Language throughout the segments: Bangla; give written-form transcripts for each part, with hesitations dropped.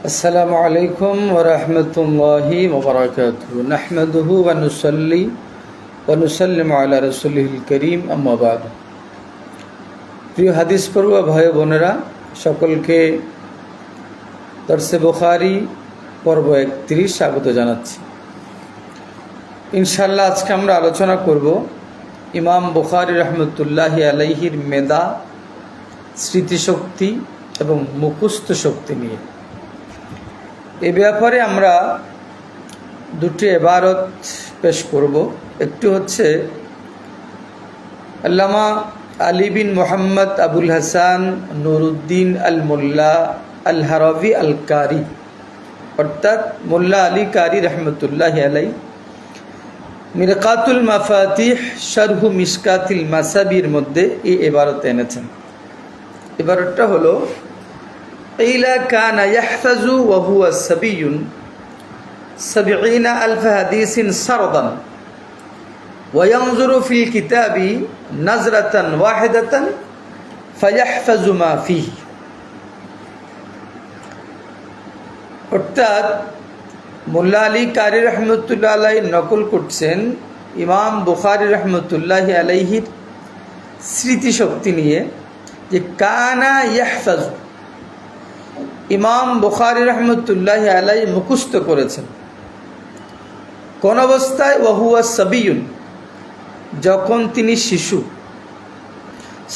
আসসালামু আলাইকুম ওয়া রাহমাতুল্লাহি ওয়া বারাকাতুহু নাহমাদুহু ওয়া নুসাল্লি ওয়া নুসাল্লিমু আলা রাসূলিল কারীম আম্মা বা'দ। প্রিয় হাদিস পড়ুয়া ভাই বোনেরা, সকলকে দরসে বুখারী পর্ব 31 স্বাগত জানাচ্ছি। ইনশাআল্লাহ আজকে আমরা আলোচনা করব ইমাম বুখারী রাহমাতুল্লাহি আলাইহির মেধা, স্মৃতিশক্তি এবং মুখস্থ শক্তি নিয়ে। এ ব্যাপারে আমরা দুটি ইবারত পেশ করব। একটি হচ্ছে আল্লামা আলী বিন মোহাম্মদ আবুল হাসান নুরুদ্দিন আল মোল্লা আল হারাভি আল কারি, অর্থাৎ মোল্লা আলী কারি রহমতুল্লাহ আলাই মিরকাতুল মাফাতিহ শারহু মিশকাতিল মাসাবির মধ্যে এই ইবারত এনেছেন। ইবারতটা হলো قيل كان يحفظ وهو صبي 70,000 حديث سردا وينظر في الكتاب نظرة واحدة فيحفظ ما فيه। অর্থাৎ মোল্লা আলী কারি রহমতুল্লাহ আলাইহি নকল করছেন ইমাম বুখারী রহমতুল্লাহি আলাইহির স্মৃতিশক্তি নিয়ে যে কানা ইয়াহফাজু, ইমাম বুখারী রহমতুল্লাহি আলাইহি মুখস্থ করেছেন কোন অবস্থায়? ওয়াহুয়া সাবিয়ুন, যখন তিনি শিশু।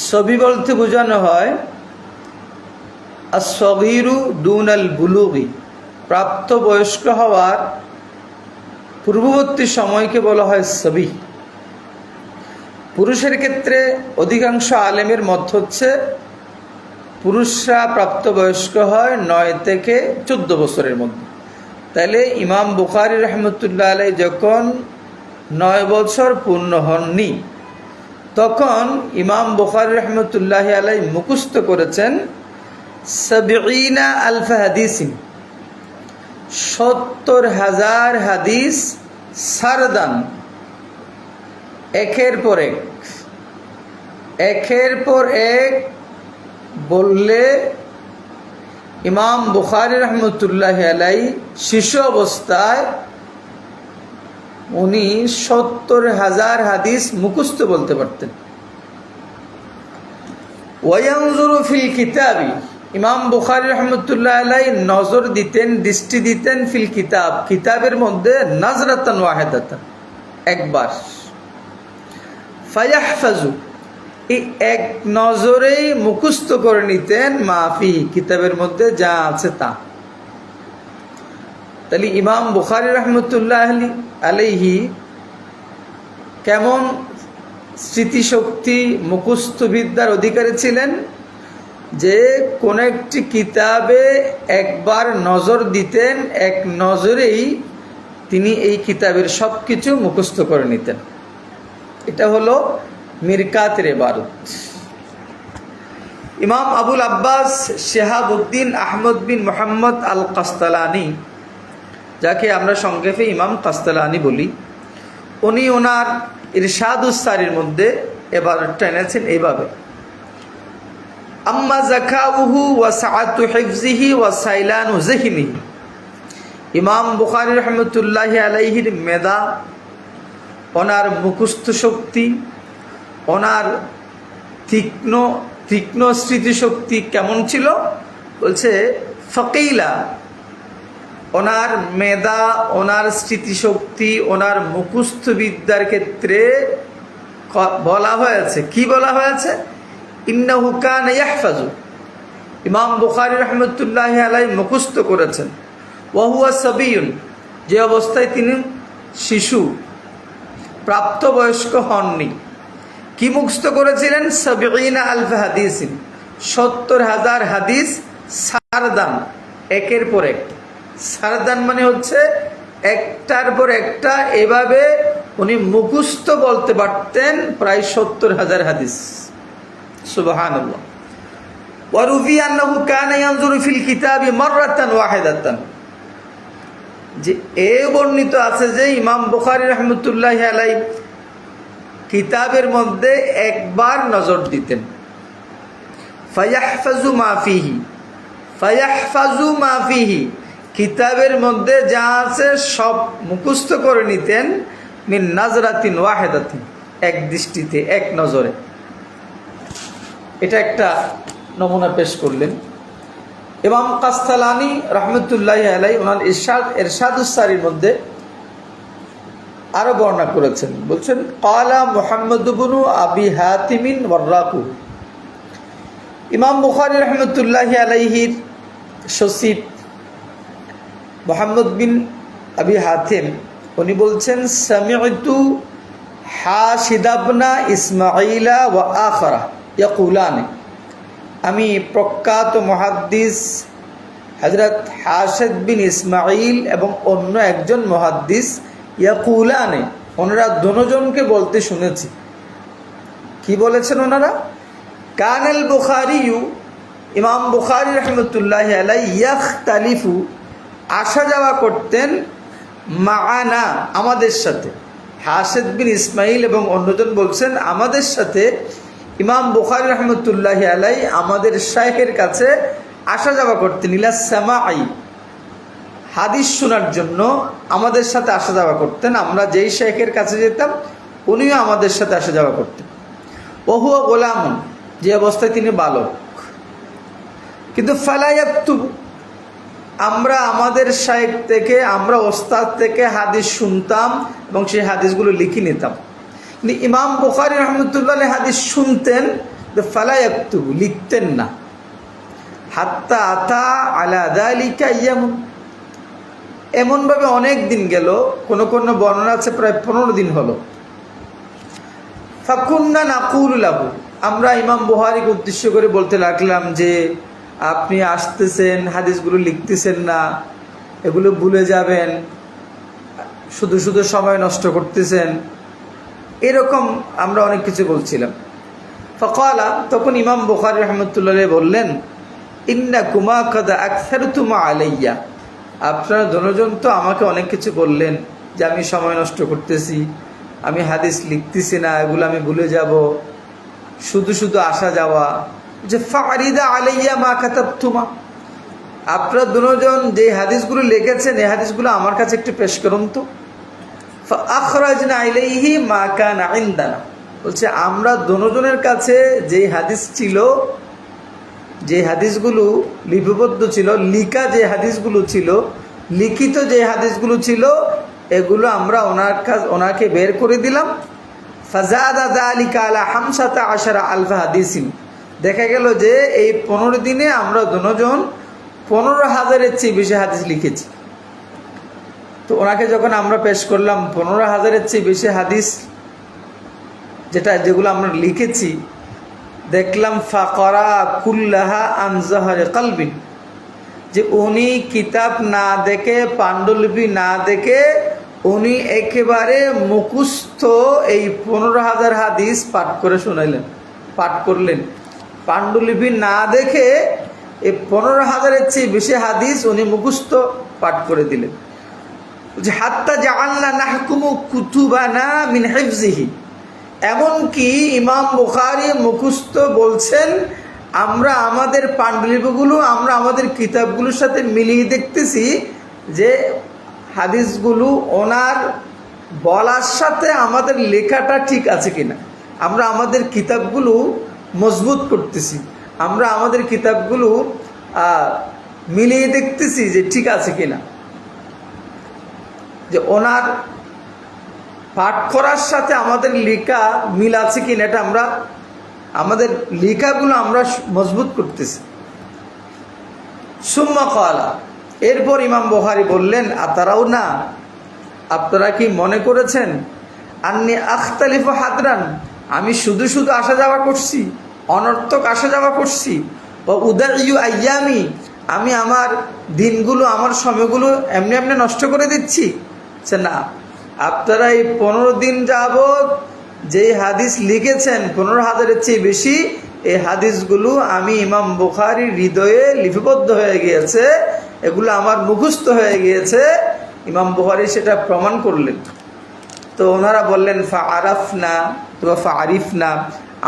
সবি বলতে বোঝানো হয় আস-সগীরু দুনাল বুলুগি, প্রাপ্তবয়স্ক হওয়ার পূর্ববর্তী সময়কে বলা হয় সবি। পুরুষের ক্ষেত্রে অধিকাংশ আলেমের মত হচ্ছে পুরুষরা প্রাপ্তবয়স্ক হয় 9 থেকে 14 বছরের মধ্যে। তাইলে ইমাম বুখারী রহমতুল্লাহ আলাইহি যখন 9 বছর পূর্ণ হননি, তখন ইমাম বুখারী রহমতুল্লাহ আলাইহি মুখস্থ করেছেন 70,000 হাদিসিন, 70,000 হাদিস সারদান, একের পর এক বললে ইমাম বুখারী রহমতুল্লাহ আলাইহি শিশু অবস্থায় উনি 70,000 হাদিস মুখস্থ বলতে পারতেন। ওয়ায়ানজুরু ফিল কিতাবি, ইমাম বুখারী রহমতুল্লাহ আলাইহি নজর দিতেন, দৃষ্টি দিতেন ফিল কিতাব, কিতাবের মধ্যে নাজরাতান ওয়াহিদাতান, একবার। ফায়াহফাজু, এই এক নজরেই মুখস্থ করে নিতেন মাফি, কিতাবের মধ্যে যা আছে তা। তাহলে ইমাম বুখারী রহমতুল্লাহ আলাইহি কেমন স্মৃতিশক্তি, মুখস্থ বিদ্যার অধিকারী ছিলেন যে কোন একটি কিতাবে একবার নজর দিতেন, এক নজরেই তিনি এই কিতাবের সব কিছু মুখস্থ করে নিতেন। এটা হলো মিরকাতের ইবারত। ইমাম আবুল আব্বাস শিহাবুদ্দিন আহমদ বিন মোহাম্মদ আল কাস্তালানি, যাকে আমরা সংক্ষেপে ইমাম কাস্তালানি বলি, উনি ওনার ইরশাদুস সারির মধ্যে ইবারতটা এনেছেন এইভাবে: আম্মা যাকাউহু ওয়া সাআতু হিফজিহি ওয়া সাইলানু যিহনিহি, ইমাম বুখারী রহমতুল্লাহি আলাইহির মেধা, ওনার মুখস্থ শক্তি, ওনার তীক্ষ্ণ স্মৃতিশক্তি কেমন ছিল? বলছে ফকিলা, ওনার মেধা, ওনার স্মৃতিশক্তি, ওনার মুখস্থ বিদ্যার ক্ষেত্রে বলা হয়েছে, কি বলা হয়েছে? ইন্নাহু কানা ইয়াহফাজু, ইমাম বুখারী রহমতুল্লাহি আলাইহি মুখস্থ করেছেন ওয়া হুয়া সাবিয়ুন, যে অবস্থায় তিনি শিশু, প্রাপ্তবয়স্ক হননি। কি মুখস্থ করেছিলেন? 70,000 হাদিসিন, 70,000 হাদিস সারদান, একের পর এক। সারদান মানে হচ্ছে একটার পর একটা, এভাবে উনি মুখস্থ বলতে পারতেন প্রায় 70,000 হাদিস। সুবহানাল্লাহ। ওয়া রুবিয়া আন্নাহু কানা ইয়ানজুরু ফিল কিতাবি মাররাতান ওয়াহিদাতান, যে এ বর্ণিত আছে যে ইমাম বুখারী রহমতুল্লাহি আলাইহি কিতাবের মধ্যে একবার নজর দিতেন। ফায়াহফাজু মা ফিহি, ফায়াহফাজু মা ফিহি, কিতাবের মধ্যে যা আছে সব মুখস্থ করে নিতেন, মিন নাজরাতিন ওয়াহিদাতিন, এক দৃষ্টিতে, এক নজরে। এটা একটা নমুনা পেশ করলেন। ইমাম কাস্তালানি রহমতুল্লাহি আলাইহি ওনার ইরশাদুস সারির মধ্যে আরো বর্ণনা করেছেন, বলছেন ক্বালা মুহাম্মদ ইবনু আবি হাতিমিন ওয়াররাকু, ইমাম বুখারী রহমতুল্লাহি আলাইহির সচিব মুহাম্মদ বিন আবি হাতিম উনি বলছেন সামি'তু হাশিদ ইবনা ইসমাঈলা ওয়া আখারা ইয়াকুলানি, আমি প্রখ্যাত মুহাদ্দিস হযরত হাশিদ বিন ইসমাঈল এবং অন্য একজন মুহাদ্দিস ইয়াকুলানি, ওনারা দুজনকে বলতে শুনেছি। কি বলেছেন ওনারা? কানাল বুখারীয়ু, ইমাম বুখারী রাহমাতুল্লাহি আলাইহি ইয়াখতালিফু, আসা যাওয়া করতেন, মাআনা, আমাদের সাথে। হাশিদ বিন ইসমাঈল এবং অন্যজন বলছেন আমাদের সাথে ইমাম বুখারী রাহমাতুল্লাহি আলাইহি আমাদের শাইখের কাছে আসা যাওয়া করতেন, ইলা সামাঈ, হাদিস শোনার জন্য আমাদের সাথে আসা যাওয়া করতেন। আমরা যেই শাইখের কাছে যেতাম উনিও আমাদের সাথে আসা যাওয়া করতেন। ওহুয়া গোলামুন, যে অবস্থায় তিনি বালক। কিন্তু ফালা ইয়াকতুবু, আমরা আমাদের শাইখ থেকে, আমরা ওস্তাদ থেকে হাদিস শুনতাম এবং সেই হাদিসগুলো লিখে নিতাম। কিন্তু ইমাম বুখারী রাহমাতুল্লাহ আলাইহি হাদিস শুনতেন, ফালা ইয়াকতুবু, লিখতেন না। হাত্তা আতা আলা যালিকা ইয়ামুন, এমনভাবে অনেক দিন গেল, কোন কোন বর্ণনা আছে প্রায় 15 দিন হলো। ফাকুন্না নাকুলু লাহু, আমরা ইমাম বুখারীকে উদ্দেশ্য করে বলতে লাগলাম যে আপনি আসতেছেন, হাদিসগুলো লিখতেছেন না, এগুলো ভুলে যাবেন, শুধু শুধু সময় নষ্ট করতেছেন, এরকম আমরা অনেক কিছু বলছিলাম। ফাকালা, তখন ইমাম বুখারী রাহমাতুল্লাহ আলাইহি বললেন, ইন্নাকুমা কাদ আকসারতুমা আলাইয়া, আপনারা দুজন তো আমাকে অনেক কিছু বললেন যে আমি সময় নষ্ট করতেছি, আমি হাদিস লিখতেছি না, এগুলো আমি ভুলে যাব, শুধু শুধু আসা যাওয়া। যে ফারিদা আলাইয়া মা কাতাবতুমা, আপনারা দুজন যে হাদিসগুলো লিখেছেন এই হাদিসগুলো আমার কাছে একটু পেশ করুন তো। ফাআখরাজনা ইলাইহি মা কানা ইনদানা, বলছে আমরা দুজনের কাছে যে হাদিস ছিল, যে হাদিসগুলো লিপিবদ্ধ ছিল, লিখা যে হাদিসগুলো ছিল, লিখিত যে হাদিসগুলো ছিল, এগুলো আমরা ওনাকে বের করে দিলাম। ফাজাদা যালিকা আলা 15,000 হাদিসিন, দেখা গেল যে এই 15 দিনে আমরা দুজন 15,000-এর চেয়ে বেশি হাদিস লিখেছি। তো ওনাকে যখন আমরা পেশ করলাম 15,000-এর চেয়ে বেশি হাদিস যেগুলো আমরা লিখেছি, দেখলাম ফাকরা কুল্লাহা আন যাহরি কলবিন, যে উনি কিতাব না দেখে, পাণ্ডুলিপি না দেখে উনি একেবারে মুখস্থ এই 15,000 হাদিস পাঠ করে শোনাইলেন, পাঠ করলেন। পাণ্ডুলিপি না দেখে এই 15,000-এর চেয়ে বেশি হাদিস উনি মুখস্থ পাঠ করে দিলেন। যে হাত্তা জাআলনা নাহকুমু কুতুবানা মিন হিফজিহি, এমনকি ইমাম বুখারী মুখস্থ বলছেন আমরা আমাদের পাণ্ডুলিপিগুলো, আমরা আমাদের কিতাবগুলোর সাথে মিলিয়ে দেখতেছি যে হাদিসগুলো ওনার বলার সাথে আমাদের লেখাটা ঠিক আছে কিনা। আমরা আমাদের কিতাবগুলো মজবুত করতেছি, আমরা আমাদের কিতাবগুলো মিলিয়ে দেখতেছি যে ঠিক আছে কিনা, যে ওনার পাঠ করার সাথে আমাদের লেখা মিল আছে কিনা, এটা আমরা আমাদের লেখাগুলো আমরা মজবুত করতেছি। সুম্মা ক্বালা, এরপর ইমাম বুখারী বললেন, আতারাও না, আপনারা কি মনে করেছেন আন্নি আখতালিফু হাদরান, আমি শুধু শুধু আসা যাওয়া করছি, অনর্থক আসা যাওয়া করছি, ও উদাইয়ু আইয়ামি, আমি আমার দিনগুলো, আমার সময়গুলো এমনি এমনি নষ্ট করে দিচ্ছি? না, আপনারা এই 15 দিন যাবত যেই হাদিস লিখেছেন 15,000-এর চেয়ে বেশি, এই হাদিসগুলো আমি ইমাম বুখারীর হৃদয়ে লিপিবদ্ধ হয়ে গিয়েছে, এগুলো আমার মুখস্থ হয়ে গিয়েছে। ইমাম বুখারী সেটা প্রমাণ করলেন। তো ওনারা বললেন ফাআরাফনা ওয়া ফাআরিফনা,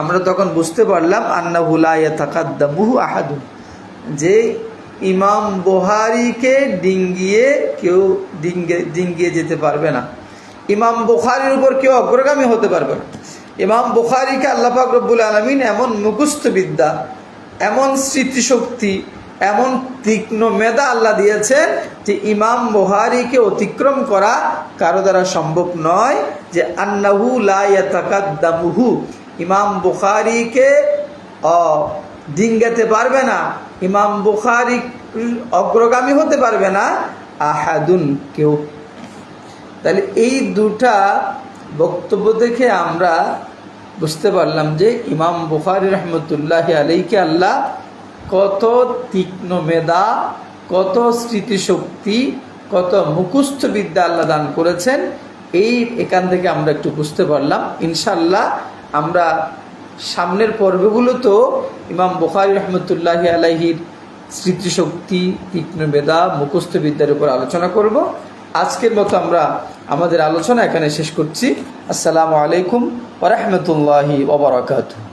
আমরা তখন বুঝতে পারলাম আন্নাহু লা ইয়াতাকাদ্দামুহু আহাদুন, যে ইমাম বুখারীকে ডিঙ্গিয়ে কেউ ডিঙ্গিয়ে যেতে পারবে না। ইমাম বুখারীর উপর কেউ অগ্রগামী হতে পারবে না। ইমাম বুখারীকে আল্লাহ পাক রব্বুল আলামিন এমন মুখস্থ বিদ্যা, এমন স্মৃতিশক্তি, এমন তীক্ষ্ণ মেধা আল্লাহ দিয়েছেন যে ইমাম বুখারীকে অতিক্রম করা কারো দ্বারা সম্ভব নয়। যে আন্নাহু লা ইয়াতাকাদ্দামুহু, ইমাম বুখারীকে ডিঙ্গাতে পারবে না, ইমাম বুখারী অগ্রগামী হতে পারবে না আহাদুন, কেউ। তাহলে এই দুটা বক্তব্য দেখে আমরা বুঝতে পারলাম যে ইমাম বুখারী রহমতুল্লাহি আলাইহিকে আল্লাহ কত তীক্ষ্ণ মেধা, কত স্মৃতিশক্তি, কত মুখস্থ বিদ্যা আল্লাহ দান করেছেন। এখান থেকে আমরা একটু বুঝতে পারলাম। ইনশাআল্লাহ আমরা সামনের পর্বগুলোতেও ইমাম বুখারী রহমতুল্লাহি আলাইহির স্মৃতিশক্তি, তীক্ষ্ণ মেধা, মুখস্থ বিদ্যার উপর আলোচনা করব। আজকের মতো আমরা আমাদের আলোচনা এখানে শেষ করছি। আসসালামু আলাইকুম ওয়া রাহমাতুল্লাহি ওয়া বারাকাতুহু।